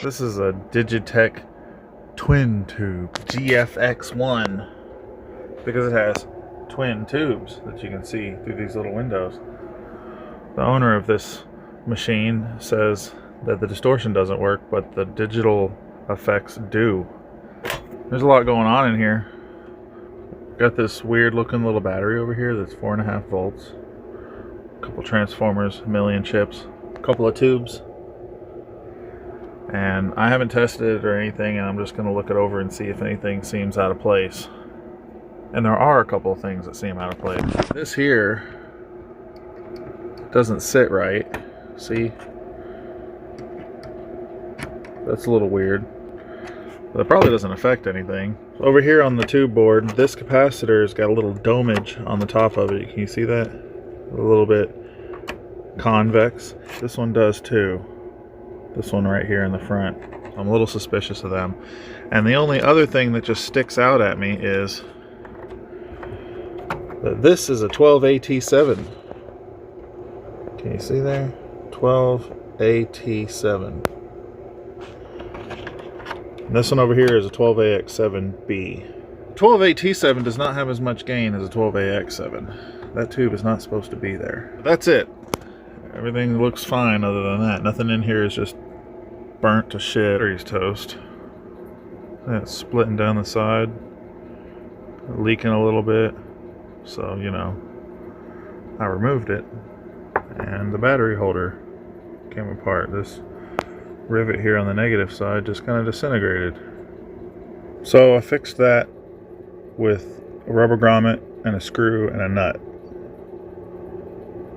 This is a DigiTech twin tube GFX1 because it has twin tubes that you can see through these little windows. The owner of this machine says that the distortion doesn't work, but the digital effects do. There's a lot going on in here. Got this weird looking little battery over here that's 4.5 volts. A couple transformers, a million chips, a couple of tubes. And I haven't tested it or anything, and I'm just going to look it over and see if anything seems out of place. And there are a couple of things that seem out of place. This here doesn't sit right. See? That's a little weird. But it probably doesn't affect anything. Over here on the tube board, this capacitor's got a little domage on the top of it. Can you see that? A little bit convex. This one does too. This one right here in the front. I'm a little suspicious of them. And the only other thing that just sticks out at me is that this is a 12AT7. Can you see there? 12AT7. And this one over here is a 12AX7B. 12AT7 does not have as much gain as a 12AX7. That tube is not supposed to be there. But that's it. Everything looks fine other than that. Nothing in here is just burnt to shit or he's toast. That's splitting down the side. Leaking a little bit. So, you know, I removed it. And the battery holder came apart. This rivet here on the negative side just kind of disintegrated. So I fixed that with a rubber grommet and a screw and a nut.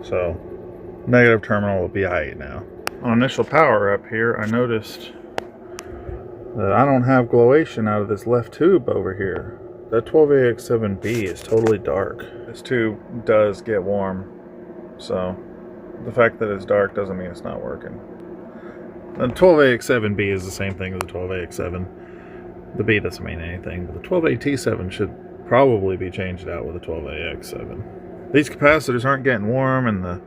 So negative terminal will be aight now. On initial power up here, I noticed that I don't have glowation out of this left tube over here. That 12AX7B is totally dark. This tube does get warm, so the fact that it's dark doesn't mean it's not working. The 12AX7B is the same thing as the 12AX7. The B doesn't mean anything, but the 12AT7 should probably be changed out with a 12AX7. These capacitors aren't getting warm, and the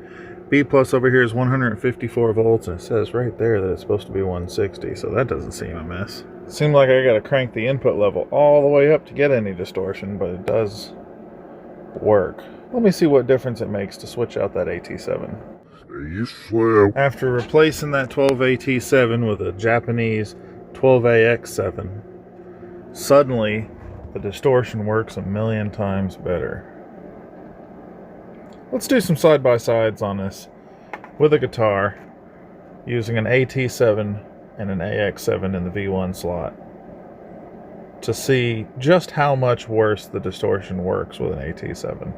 B plus over here is 154 volts, and it says right there that it's supposed to be 160, so that doesn't seem amiss. It seems like I gotta crank the input level all the way up to get any distortion, but it does work. Let me see what difference it makes to switch out that AT7. After replacing that 12AT7 with a Japanese 12AX7, suddenly the distortion works a million times better. Let's do some side-by-sides on this with a guitar using an AT7 and an AX7 in the V1 slot to see just how much worse the distortion works with an AT7.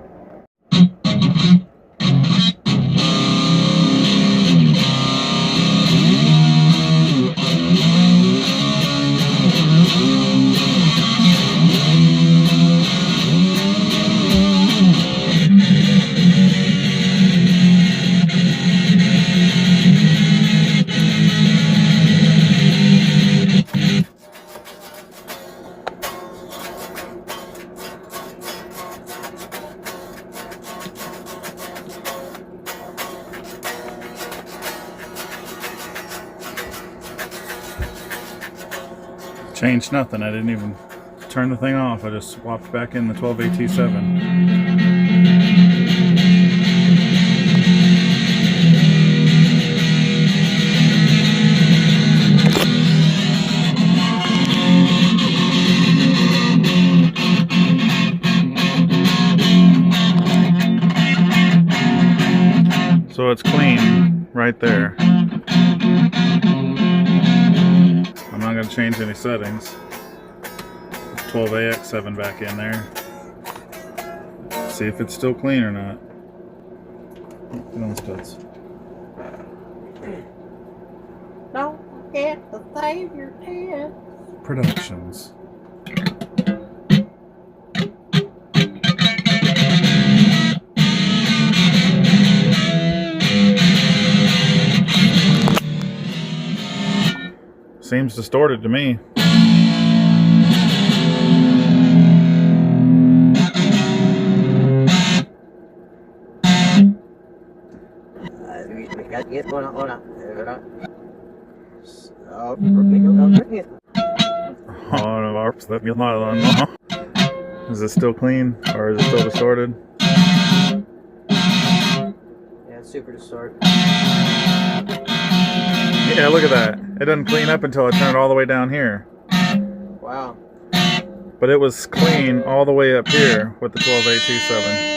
Changed nothing. I didn't even turn the thing off. I just swapped back in the 12AT7. So it's clean right there. I'm not going to change any settings. 12AX7 back in there. See if it's still clean or not. Don't forget to save your tips. Productions. Seems distorted to me. Is it still clean or is it still distorted? Yeah, it's super distorted. Yeah, look at that. It doesn't clean up until I turn it all the way down here. Wow. But it was clean all the way up here with the 12A27.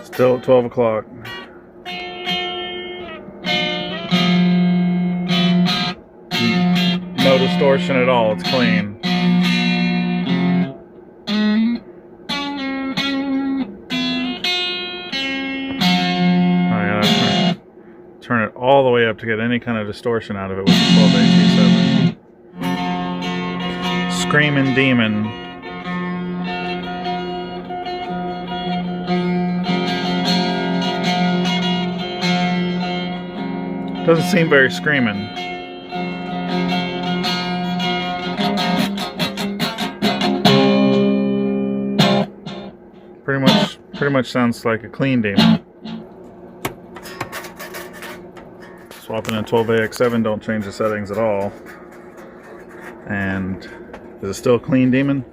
Still at 12 o'clock. No distortion at all, it's clean. I gotta turn it all the way up to get any kind of distortion out of it with the 12A27. Screaming Demon. Doesn't seem very screaming. Pretty much sounds like a clean demon. Swapping in 12AX7, don't change the settings at all. And is it still a clean demon?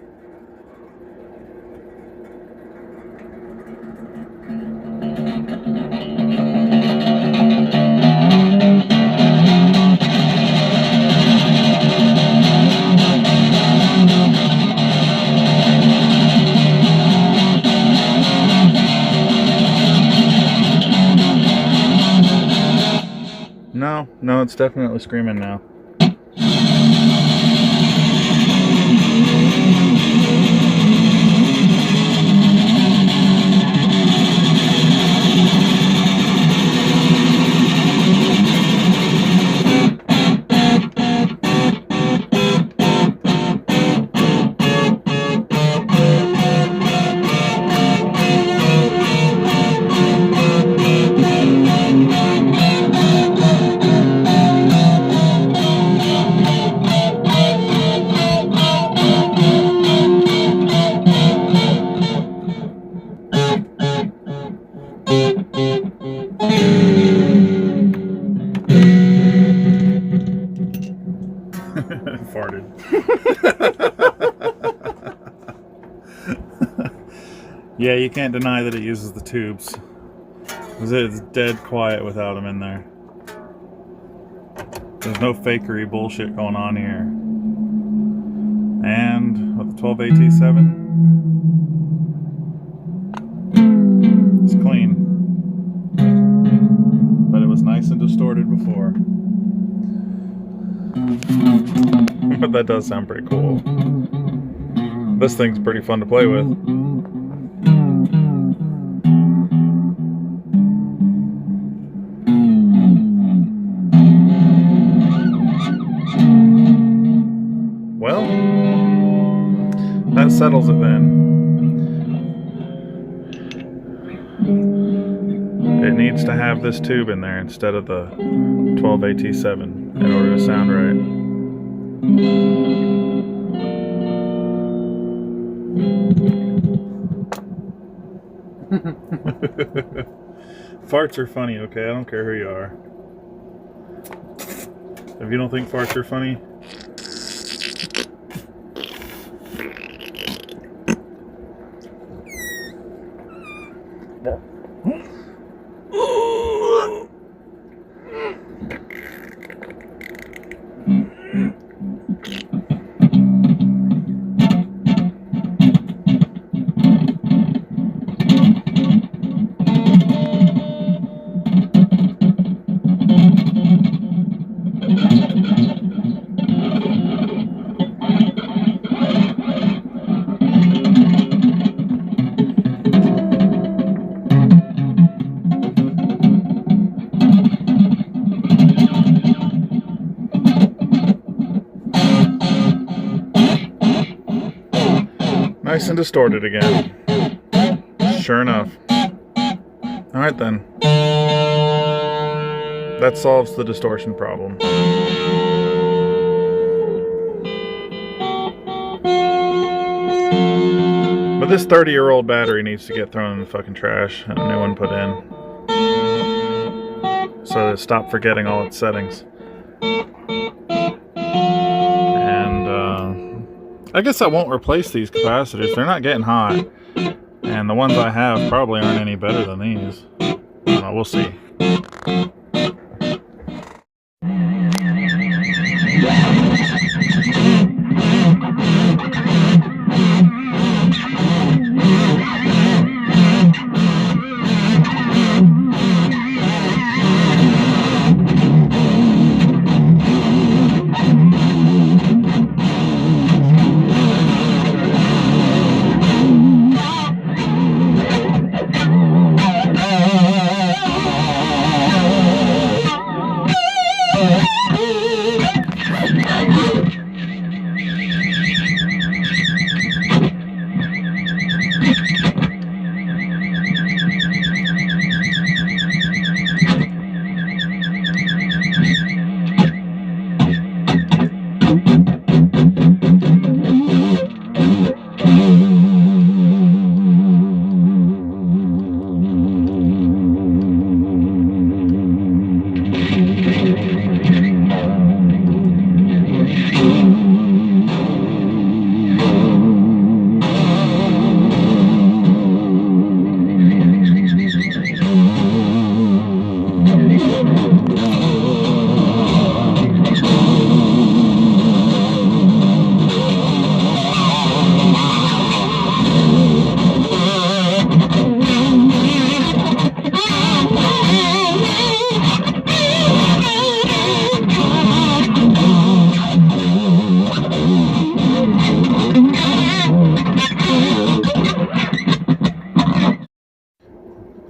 No, it's definitely screaming now. Farted. Yeah, you can't deny that it uses the tubes. It's dead quiet without them in there. There's no fakery bullshit going on here. And with the 12AT7, it's clean. But it was nice and distorted before. But that does sound pretty cool. This thing's pretty fun to play with. Well, that settles it then. It needs to have this tube in there instead of the 12AT7 in order to sound right. Farts are funny, okay? I don't care who you are. If you don't think farts are funny, nice and distorted again. Sure enough. Alright then. That solves the distortion problem. But this 30-year-old battery needs to get thrown in the fucking trash and a new one put in. So that it stopped forgetting all its settings. And I guess I won't replace these capacitors. They're not getting hot. And the ones I have probably aren't any better than these. I don't know, we'll see.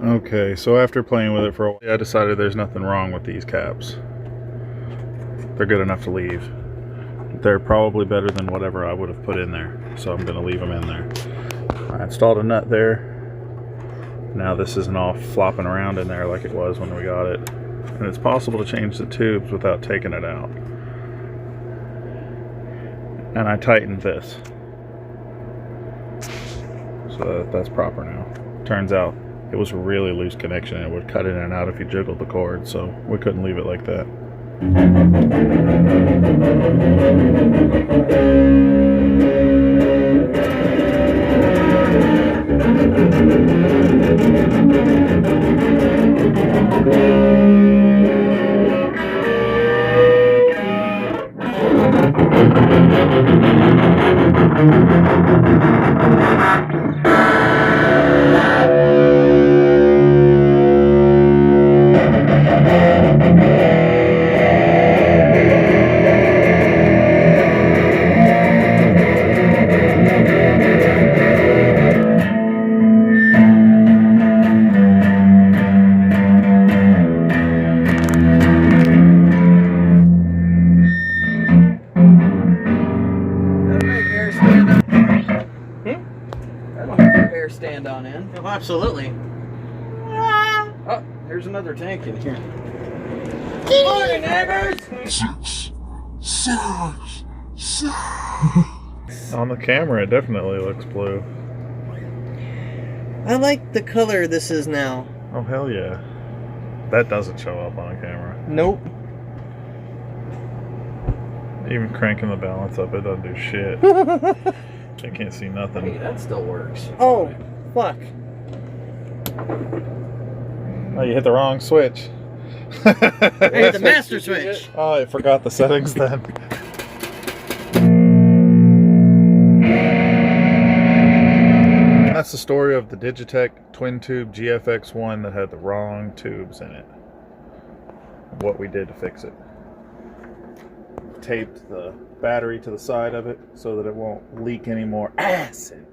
Okay, so after playing with it for a while, I decided there's nothing wrong with these caps. They're good enough to leave. They're probably better than whatever I would have put in there, so I'm going to leave them in there. I installed a nut there. Now this isn't all flopping around in there like it was when we got it. And it's possible to change the tubes without taking it out. And I tightened this. So that's proper now. Turns out it was a really loose connection and it would cut in and out if you jiggled the cord, so we couldn't leave it like that. Stand on end. Oh, absolutely. Oh, there's another tank in here. Good morning, neighbors! On the camera, it definitely looks blue. I like the color this is now. Oh, hell yeah. That doesn't show up on a camera. Nope. Even cranking the balance up, it doesn't do shit. I can't see nothing. Hey, that still works. Oh, fuck. Oh, you hit the wrong switch. I hit the master switch. Oh, I forgot the settings then. That's the story of the DigiTech twin tube GFX1 that had the wrong tubes in it. What we did to fix it. Taped the battery to the side of it so that it won't leak any more acid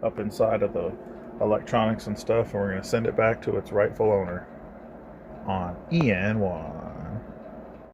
up inside of the electronics and stuff, and we're going to send it back to its rightful owner on EN1.